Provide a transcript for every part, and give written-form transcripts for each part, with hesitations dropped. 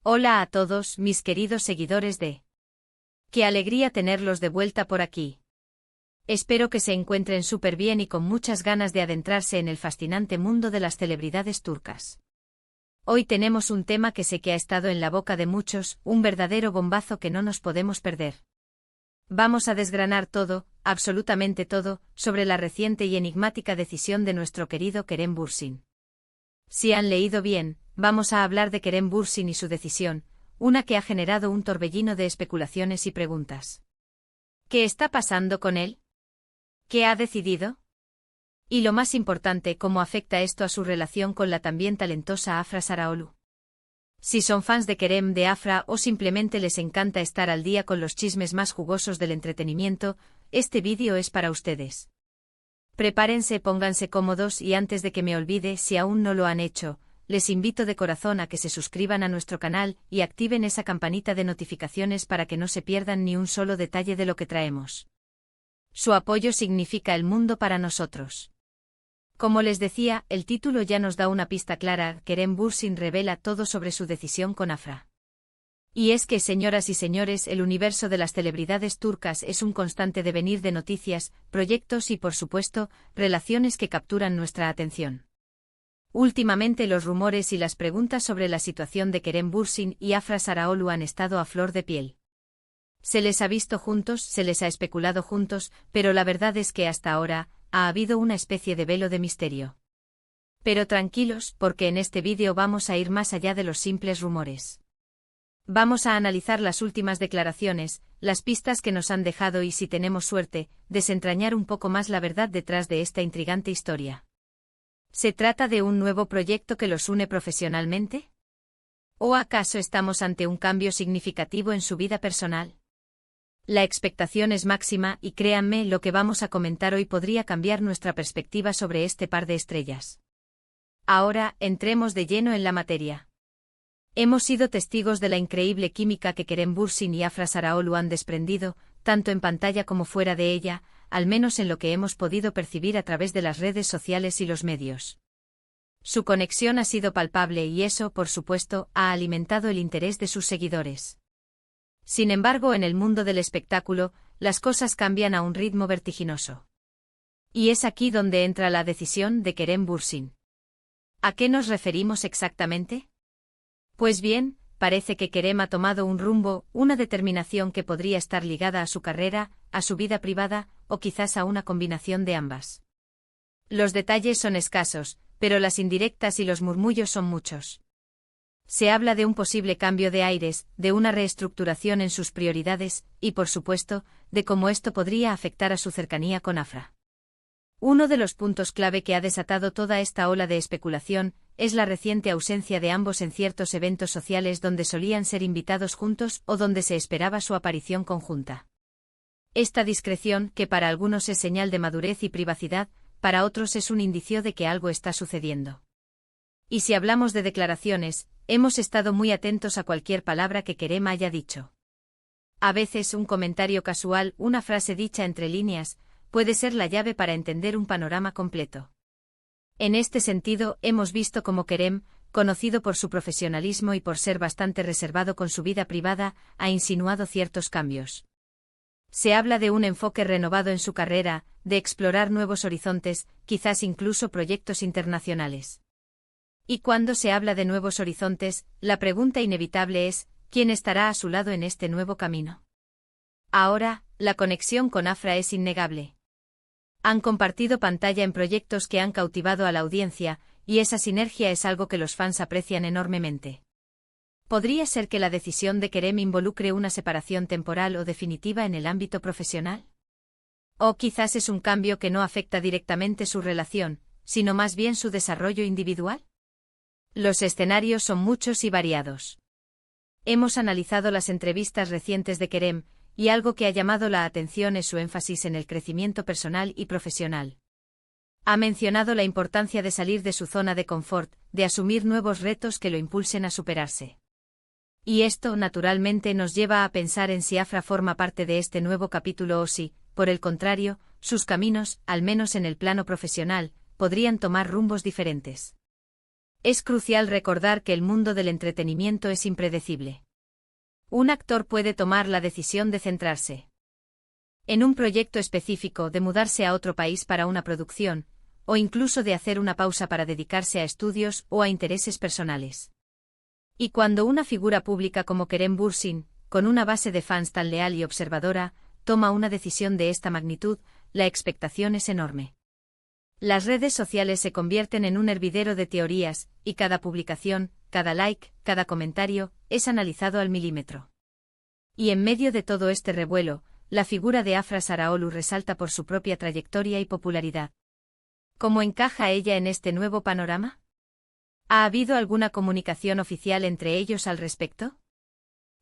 Hola a todos, mis queridos seguidores de... ¡Qué alegría tenerlos de vuelta por aquí! Espero que se encuentren súper bien y con muchas ganas de adentrarse en el fascinante mundo de las celebridades turcas. Hoy tenemos un tema que sé que ha estado en la boca de muchos, un verdadero bombazo que no nos podemos perder. Vamos a desgranar todo, absolutamente todo, sobre la reciente y enigmática decisión de nuestro querido Kerem Bürsin. Si han leído bien, vamos a hablar de Kerem Bürsin y su decisión, una que ha generado un torbellino de especulaciones y preguntas. ¿Qué está pasando con él? ¿Qué ha decidido? Y lo más importante, ¿cómo afecta esto a su relación con la también talentosa Afra Saraaoğlu? Si son fans de Kerem de Afra o simplemente les encanta estar al día con los chismes más jugosos del entretenimiento, este vídeo es para ustedes. Prepárense, pónganse cómodos y antes de que me olvide, si aún no lo han hecho, les invito de corazón a que se suscriban a nuestro canal y activen esa campanita de notificaciones para que no se pierdan ni un solo detalle de lo que traemos. Su apoyo significa el mundo para nosotros. Como les decía, el título ya nos da una pista clara. Kerem Bürsin revela todo sobre su decisión con Afra. Y es que, señoras y señores, el universo de las celebridades turcas es un constante devenir de noticias, proyectos y, por supuesto, relaciones que capturan nuestra atención. Últimamente los rumores y las preguntas sobre la situación de Kerem Bürsin y Afra Saraaoğlu han estado a flor de piel. Se les ha visto juntos, se les ha especulado juntos, pero la verdad es que hasta ahora ha habido una especie de velo de misterio. Pero tranquilos, porque en este vídeo vamos a ir más allá de los simples rumores. Vamos a analizar las últimas declaraciones, las pistas que nos han dejado y, si tenemos suerte, desentrañar un poco más la verdad detrás de esta intrigante historia. ¿Se trata de un nuevo proyecto que los une profesionalmente? ¿O acaso estamos ante un cambio significativo en su vida personal? La expectación es máxima y créanme, lo que vamos a comentar hoy podría cambiar nuestra perspectiva sobre este par de estrellas. Ahora, entremos de lleno en la materia. Hemos sido testigos de la increíble química que Kerem Bürsin y Afra Saraaoğlu han desprendido, tanto en pantalla como fuera de ella, al menos en lo que hemos podido percibir a través de las redes sociales y los medios. Su conexión ha sido palpable y eso, por supuesto, ha alimentado el interés de sus seguidores. Sin embargo, en el mundo del espectáculo, las cosas cambian a un ritmo vertiginoso. Y es aquí donde entra la decisión de Kerem Bürsin. ¿A qué nos referimos exactamente? Pues bien, parece que Kerem ha tomado un rumbo, una determinación que podría estar ligada a su carrera, a su vida privada, o quizás a una combinación de ambas. Los detalles son escasos, pero las indirectas y los murmullos son muchos. Se habla de un posible cambio de aires, de una reestructuración en sus prioridades, y por supuesto, de cómo esto podría afectar a su cercanía con Afra. Uno de los puntos clave que ha desatado toda esta ola de especulación es la reciente ausencia de ambos en ciertos eventos sociales donde solían ser invitados juntos o donde se esperaba su aparición conjunta. Esta discreción, que para algunos es señal de madurez y privacidad, para otros es un indicio de que algo está sucediendo. Y si hablamos de declaraciones, hemos estado muy atentos a cualquier palabra que Kerem haya dicho. A veces un comentario casual, una frase dicha entre líneas, puede ser la llave para entender un panorama completo. En este sentido, hemos visto cómo Kerem, conocido por su profesionalismo y por ser bastante reservado con su vida privada, ha insinuado ciertos cambios. Se habla de un enfoque renovado en su carrera, de explorar nuevos horizontes, quizás incluso proyectos internacionales. Y cuando se habla de nuevos horizontes, la pregunta inevitable es, ¿quién estará a su lado en este nuevo camino? Ahora, la conexión con Afra es innegable. Han compartido pantalla en proyectos que han cautivado a la audiencia, y esa sinergia es algo que los fans aprecian enormemente. ¿Podría ser que la decisión de Kerem involucre una separación temporal o definitiva en el ámbito profesional? ¿O quizás es un cambio que no afecta directamente su relación, sino más bien su desarrollo individual? Los escenarios son muchos y variados. Hemos analizado las entrevistas recientes de Kerem, y algo que ha llamado la atención es su énfasis en el crecimiento personal y profesional. Ha mencionado la importancia de salir de su zona de confort, de asumir nuevos retos que lo impulsen a superarse. Y esto, naturalmente, nos lleva a pensar en si Afra forma parte de este nuevo capítulo o si, por el contrario, sus caminos, al menos en el plano profesional, podrían tomar rumbos diferentes. Es crucial recordar que el mundo del entretenimiento es impredecible. Un actor puede tomar la decisión de centrarse en un proyecto específico, de mudarse a otro país para una producción, o incluso de hacer una pausa para dedicarse a estudios o a intereses personales. Y cuando una figura pública como Kerem Bürsin, con una base de fans tan leal y observadora, toma una decisión de esta magnitud, la expectación es enorme. Las redes sociales se convierten en un hervidero de teorías, y cada publicación, cada like, cada comentario, es analizado al milímetro. Y en medio de todo este revuelo, la figura de Afra Saraaolu resalta por su propia trayectoria y popularidad. ¿Cómo encaja ella en este nuevo panorama? ¿Ha habido alguna comunicación oficial entre ellos al respecto?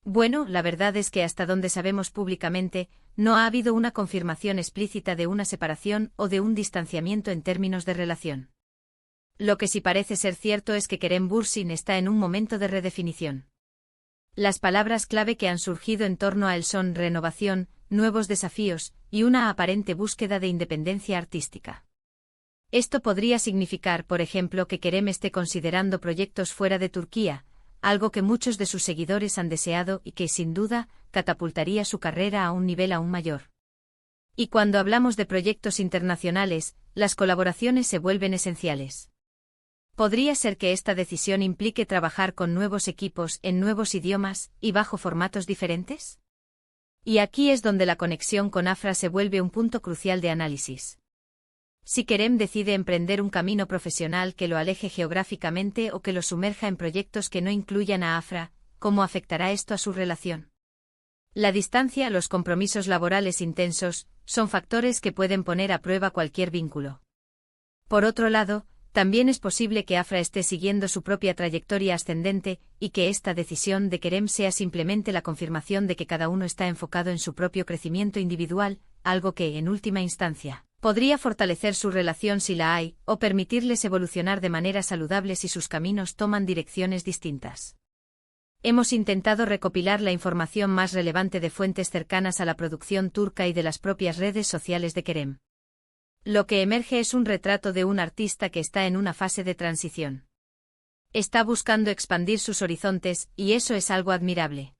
Bueno, la verdad es que hasta donde sabemos públicamente, no ha habido una confirmación explícita de una separación o de un distanciamiento en términos de relación. Lo que sí parece ser cierto es que Kerem Bürsin está en un momento de redefinición. Las palabras clave que han surgido en torno a él son renovación, nuevos desafíos, y una aparente búsqueda de independencia artística. Esto podría significar, por ejemplo, que Kerem esté considerando proyectos fuera de Turquía, algo que muchos de sus seguidores han deseado y que, sin duda, catapultaría su carrera a un nivel aún mayor. Y cuando hablamos de proyectos internacionales, las colaboraciones se vuelven esenciales. ¿Podría ser que esta decisión implique trabajar con nuevos equipos en nuevos idiomas y bajo formatos diferentes? Y aquí es donde la conexión con Afra se vuelve un punto crucial de análisis. Si Kerem decide emprender un camino profesional que lo aleje geográficamente o que lo sumerja en proyectos que no incluyan a Afra, ¿cómo afectará esto a su relación? La distancia, los compromisos laborales intensos, son factores que pueden poner a prueba cualquier vínculo. Por otro lado, también es posible que Afra esté siguiendo su propia trayectoria ascendente y que esta decisión de Kerem sea simplemente la confirmación de que cada uno está enfocado en su propio crecimiento individual, algo que, en última instancia, podría fortalecer su relación si la hay, o permitirles evolucionar de manera saludable si sus caminos toman direcciones distintas. Hemos intentado recopilar la información más relevante de fuentes cercanas a la producción turca y de las propias redes sociales de Kerem. Lo que emerge es un retrato de un artista que está en una fase de transición. Está buscando expandir sus horizontes, y eso es algo admirable.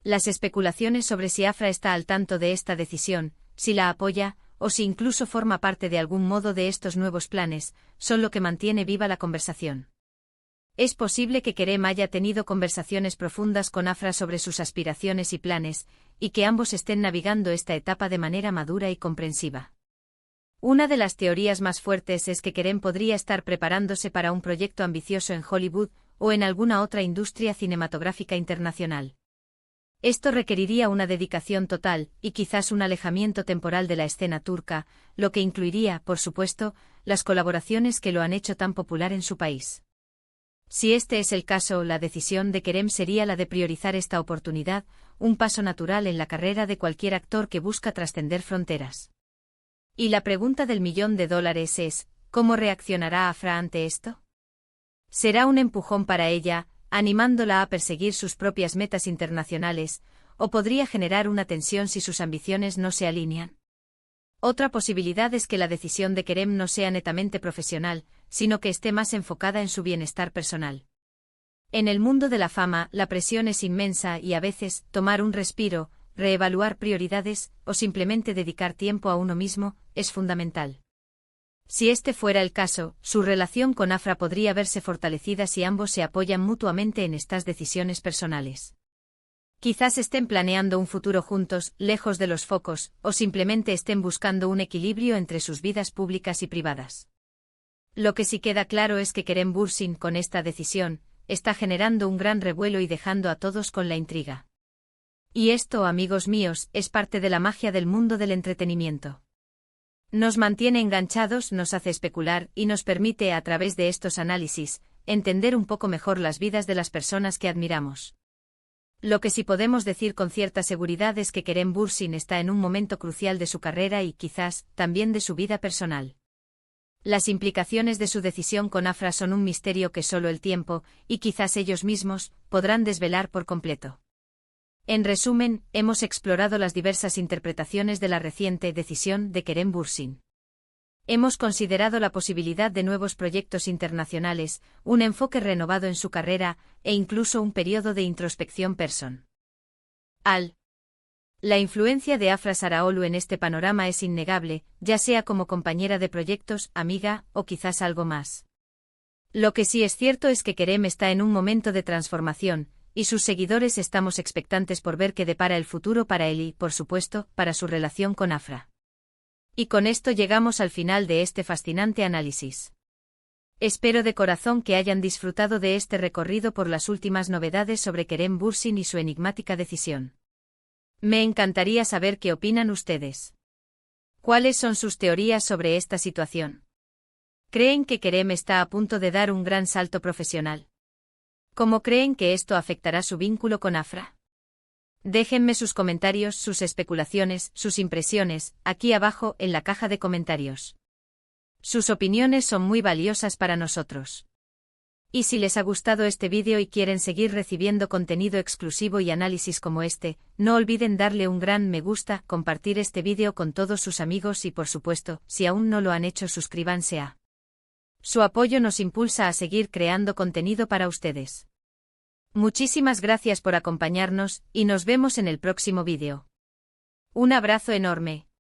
Las especulaciones sobre si Afra está al tanto de esta decisión, si la apoya, o si incluso forma parte de algún modo de estos nuevos planes, son lo que mantiene viva la conversación. Es posible que Kerem haya tenido conversaciones profundas con Afra sobre sus aspiraciones y planes, y que ambos estén navegando esta etapa de manera madura y comprensiva. Una de las teorías más fuertes es que Kerem podría estar preparándose para un proyecto ambicioso en Hollywood o en alguna otra industria cinematográfica internacional. Esto requeriría una dedicación total y quizás un alejamiento temporal de la escena turca, lo que incluiría, por supuesto, las colaboraciones que lo han hecho tan popular en su país. Si este es el caso, la decisión de Kerem sería la de priorizar esta oportunidad, un paso natural en la carrera de cualquier actor que busca trascender fronteras. Y la pregunta del $1.000.000 es, ¿cómo reaccionará Afra ante esto? ¿Será un empujón para ella, animándola a perseguir sus propias metas internacionales, o podría generar una tensión si sus ambiciones no se alinean? Otra posibilidad es que la decisión de Kerem no sea netamente profesional, sino que esté más enfocada en su bienestar personal. En el mundo de la fama, la presión es inmensa y a veces, tomar un respiro, reevaluar prioridades, o simplemente dedicar tiempo a uno mismo, es fundamental. Si este fuera el caso, su relación con Afra podría verse fortalecida si ambos se apoyan mutuamente en estas decisiones personales. Quizás estén planeando un futuro juntos, lejos de los focos, o simplemente estén buscando un equilibrio entre sus vidas públicas y privadas. Lo que sí queda claro es que Kerem Bürsin, con esta decisión, está generando un gran revuelo y dejando a todos con la intriga. Y esto, amigos míos, es parte de la magia del mundo del entretenimiento. Nos mantiene enganchados, nos hace especular y nos permite, a través de estos análisis, entender un poco mejor las vidas de las personas que admiramos. Lo que sí podemos decir con cierta seguridad es que Kerem Bürsin está en un momento crucial de su carrera y, quizás, también de su vida personal. Las implicaciones de su decisión con Afra son un misterio que solo el tiempo, y quizás ellos mismos, podrán desvelar por completo. En resumen, hemos explorado las diversas interpretaciones de la reciente decisión de Kerem Bürsin. Hemos considerado la posibilidad de nuevos proyectos internacionales, un enfoque renovado en su carrera, e incluso un periodo de introspección personal. La influencia de Afra Saraolu en este panorama es innegable, ya sea como compañera de proyectos, amiga, o quizás algo más. Lo que sí es cierto es que Kerem está en un momento de transformación, y sus seguidores estamos expectantes por ver qué depara el futuro para él y, por supuesto, para su relación con Afra. Y con esto llegamos al final de este fascinante análisis. Espero de corazón que hayan disfrutado de este recorrido por las últimas novedades sobre Kerem Bürsin y su enigmática decisión. Me encantaría saber qué opinan ustedes. ¿Cuáles son sus teorías sobre esta situación? ¿Creen que Kerem está a punto de dar un gran salto profesional? ¿Cómo creen que esto afectará su vínculo con Afra? Déjenme sus comentarios, sus especulaciones, sus impresiones, aquí abajo en la caja de comentarios. Sus opiniones son muy valiosas para nosotros. Y si les ha gustado este vídeo y quieren seguir recibiendo contenido exclusivo y análisis como este, no olviden darle un gran me gusta, compartir este vídeo con todos sus amigos y por supuesto, si aún no lo han hecho, suscríbanse a. Su apoyo nos impulsa a seguir creando contenido para ustedes. Muchísimas gracias por acompañarnos y nos vemos en el próximo vídeo. Un abrazo enorme.